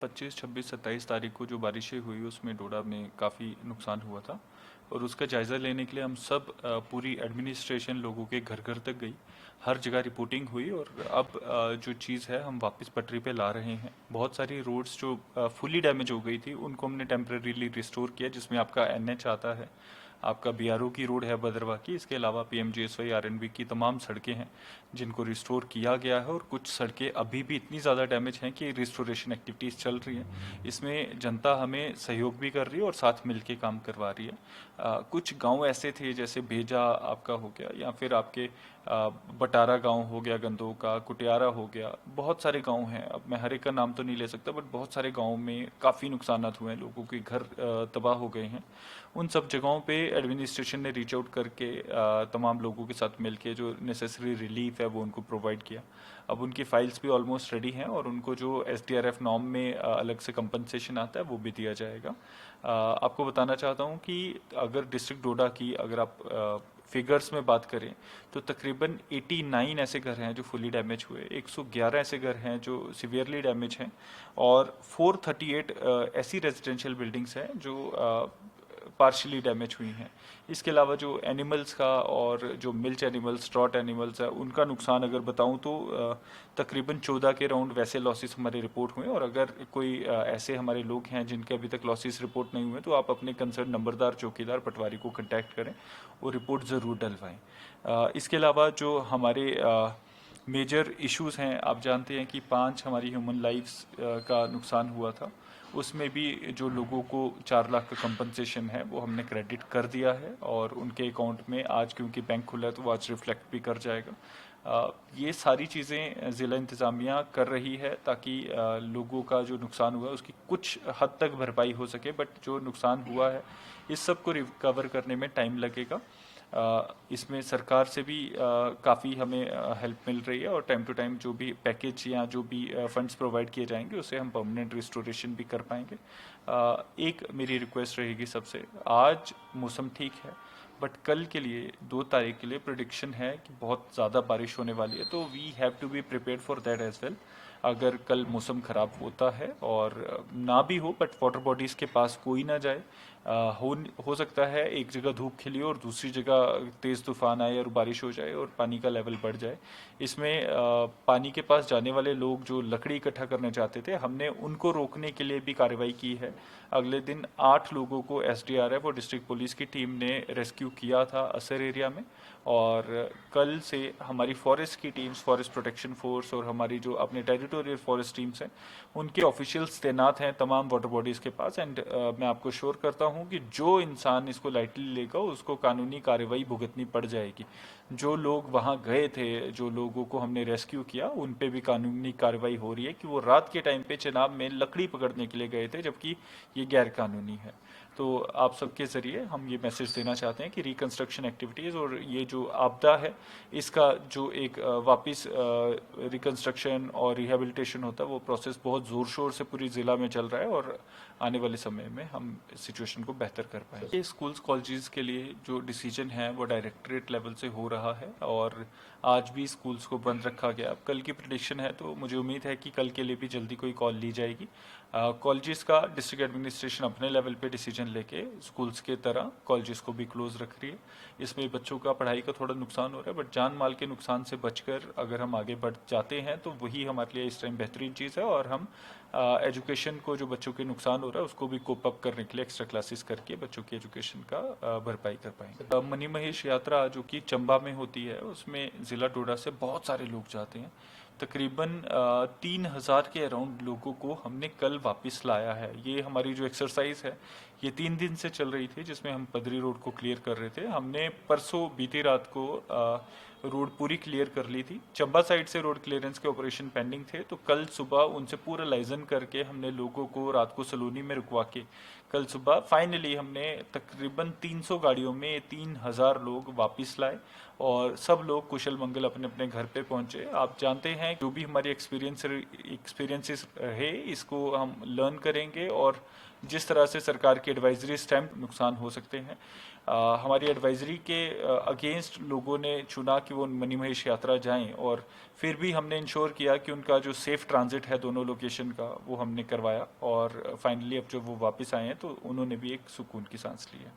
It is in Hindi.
25, 26, 27 तारीख को जो बारिशें हुई उसमें डोडा में काफ़ी नुकसान हुआ था और उसका जायज़ा लेने के लिए हम सब पूरी एडमिनिस्ट्रेशन लोगों के घर घर तक गई। हर जगह रिपोर्टिंग हुई और अब जो चीज़ है हम वापस पटरी पे ला रहे हैं। बहुत सारी रोड्स जो फुली डैमेज हो गई थी उनको हमने टेम्परेरीली रिस्टोर किया, जिसमें आपका एनएच आता है, आपका बीआरओ की रोड है भद्रवा की, इसके अलावा पीएमजीएसवाई आरएनबी की तमाम सड़कें हैं जिनको रिस्टोर किया गया है और कुछ सड़कें अभी भी इतनी ज़्यादा डैमेज हैं कि रिस्टोरेशन एक्टिविटीज़ चल रही हैं। इसमें जनता हमें सहयोग भी कर रही है और साथ मिलके काम करवा रही है। कुछ गांव ऐसे थे जैसे भेजा आपका हो गया, या फिर आपके बटारा गांव हो गया, गंदों का कुटियारा हो गया, बहुत सारे गांव हैं। अब मैं हर एक का नाम तो नहीं ले सकता, बट बहुत सारे गांव में काफ़ी नुकसानात हुए हैं, लोगों के घर तबाह हो गए हैं। उन सब जगहों पे एडमिनिस्ट्रेशन ने रीच आउट करके तमाम लोगों के साथ मिलके जो नेसेसरी रिलीफ है वो उनको प्रोवाइड किया। अब उनकी फाइल्स भी ऑलमोस्ट रेडी हैं और उनको जो एसडीआरएफ नॉर्म में अलग से कंपनसेशन आता है वो भी दिया जाएगा। आपको बताना चाहता हूँ कि अगर डिस्ट्रिक्ट डोडा की अगर आप फिगर्स में बात करें तो तकरीबन 89 ऐसे घर हैं जो फुली डैमेज हुए, 111 ऐसे घर हैं जो सिवियरली डैमेज हैं और 438 ऐसी रेजिडेंशियल बिल्डिंग्स हैं जो पार्शली डैमेज हुई हैं। इसके अलावा जो एनिमल्स का और जो मिल्च एनिमल्स, ट्रॉट एनिमल्स है, उनका नुकसान अगर बताऊं तो तकरीबन 14 के राउंड वैसे लॉसेस हमारे रिपोर्ट हुए। और अगर कोई ऐसे हमारे लोग हैं जिनके अभी तक लॉसेस रिपोर्ट नहीं हुए तो आप अपने कंसर्न नंबरदार चौकीदार पटवारी को कांटेक्ट करें, वो रिपोर्ट ज़रूर डलवाएं। इसके अलावा जो हमारे मेजर इश्यूज हैं, आप जानते हैं कि 5 हमारी ह्यूमन लाइफ्स का नुकसान हुआ था। उसमें भी जो लोगों को 4 लाख का कंपनसेशन है वो हमने क्रेडिट कर दिया है और उनके अकाउंट में आज, क्योंकि बैंक खुला है तो वो आज रिफ्लेक्ट भी कर जाएगा। ये सारी चीज़ें ज़िला इंतज़ामिया कर रही है ताकि लोगों का जो नुकसान हुआ है उसकी कुछ हद तक भरपाई हो सके, बट जो नुकसान हुआ है इस सब को रिकवर करने में टाइम लगेगा। इसमें सरकार से भी काफ़ी हमें हेल्प मिल रही है और टाइम टू टाइम जो भी पैकेज या जो भी फंड्स प्रोवाइड किए जाएंगे उससे हम परमानेंट रिस्टोरेशन भी कर पाएंगे। एक मेरी रिक्वेस्ट रहेगी सबसे, आज मौसम ठीक है बट कल के लिए 2 तारीख के लिए प्रिडिक्शन है कि बहुत ज़्यादा बारिश होने वाली है, तो we have to be prepared for that as well. अगर कल मौसम ख़राब होता है और ना भी हो बट वाटर बॉडीज़ के पास कोई ना जाए, हो सकता है एक जगह धूप खिली और दूसरी जगह तेज़ तूफान आए और बारिश हो जाए और पानी का लेवल बढ़ जाए। इसमें पानी के पास जाने वाले लोग जो लकड़ी इकट्ठा करने चाहते थे, हमने उनको रोकने के लिए भी कार्रवाई की है। अगले दिन 8 लोगों को एसडीआरएफ और डिस्ट्रिक्ट पुलिस की टीम ने रेस्क्यू किया था असर एरिया में, और कल से हमारी फॉरेस्ट की टीम्स, फॉरेस्ट प्रोटेक्शन फोर्स और हमारी जो अपने टेरिटोरियल फॉरेस्ट टीम्स हैं उनके ऑफिशियल्स तैनात हैं तमाम वाटर बॉडीज़ के पास। एंड मैं आपको श्योर करता हूं कि जो इंसान इसको लाइटली लेगा उसको कानूनी कार्रवाई भुगतनी पड़ जाएगी। जो लोग वहां गए थे, जो लोगों को हमने रेस्क्यू किया, उन पे भी कानूनी कार्रवाई हो रही है कि वो रात के टाइम पे चेनाब में लकड़ी पकड़ने के लिए गए थे, जबकि ये गैर कानूनी है। तो आप सबके ज़रिए हम ये मैसेज देना चाहते हैं कि रिकंस्ट्रक्शन एक्टिविटीज़ और ये जो आपदा है इसका जो एक वापस रिकंस्ट्रक्शन और रिहेबिलिटेशन होता है वो प्रोसेस बहुत ज़ोर शोर से पूरी ज़िला में चल रहा है और आने वाले समय में हम सिचुएशन को बेहतर कर पाएंगे। ये स्कूल्स कॉलेजेस के लिए जो डिसीजन है वो डायरेक्टरेट लेवल से हो रहा है और आज भी स्कूल्स को बंद रखा गया। अब कल की प्रेडिक्शन है तो मुझे उम्मीद है कि कल के लिए भी जल्दी कोई कॉल ली जाएगी। कॉलेजेस का डिस्ट्रिक्ट एडमिनिस्ट्रेशन अपने लेवल पे डिसीजन लेके स्कूल्स के तरह कॉलेजेस को भी क्लोज रख रही है। इसमें बच्चों का पढ़ाई का थोड़ा नुकसान हो रहा है, बट जान माल के नुकसान से बचकर अगर हम आगे बढ़ जाते हैं तो वही हमारे लिए इस टाइम बेहतरीन चीज़ है और हम एजुकेशन को, जो बच्चों के नुकसान हो रहा है उसको भी कोप अप करने के लिए एक्स्ट्रा क्लासेस करके बच्चों की एजुकेशन का भरपाई कर पाएंगे। मनी महेश यात्रा जो कि चंबा में होती है उसमें ज़िला डोडा से बहुत सारे लोग जाते हैं। तकरीबन 3,000 के अराउंड लोगों को हमने कल वापस लाया है। ये हमारी जो एक्सरसाइज है ये 3 दिन से चल रही थी, जिसमें हम पदरी रोड को क्लियर कर रहे थे। हमने परसों बीती रात को रोड पूरी क्लियर कर ली थी। चंबा साइड से रोड क्लियरेंस के ऑपरेशन पेंडिंग थे, तो कल सुबह उनसे पूरा लाइजन करके हमने लोगों को रात को सलोनी में रुकवा के कल सुबह फाइनली हमने तकरीबन 300 गाड़ियों में 3,000 लोग वापस लाए और सब लोग कुशल मंगल अपने अपने घर पे पहुंचे। आप जानते हैं जो भी हमारी एक्सपीरियंसेस है इसको हम लर्न करेंगे और जिस तरह से सरकार की एडवाइजरी स्टैम्प नुकसान हो सकते हैं। हमारी एडवाइजरी के अगेंस्ट लोगों ने चुना कि वो मणिमहेश यात्रा जाएं, और फिर भी हमने इंश्योर किया कि उनका जो सेफ ट्रांजिट है दोनों लोकेशन का वो हमने करवाया, और फाइनली अब जब वो वापस आए हैं तो उन्होंने भी एक सुकून की सांस ली है।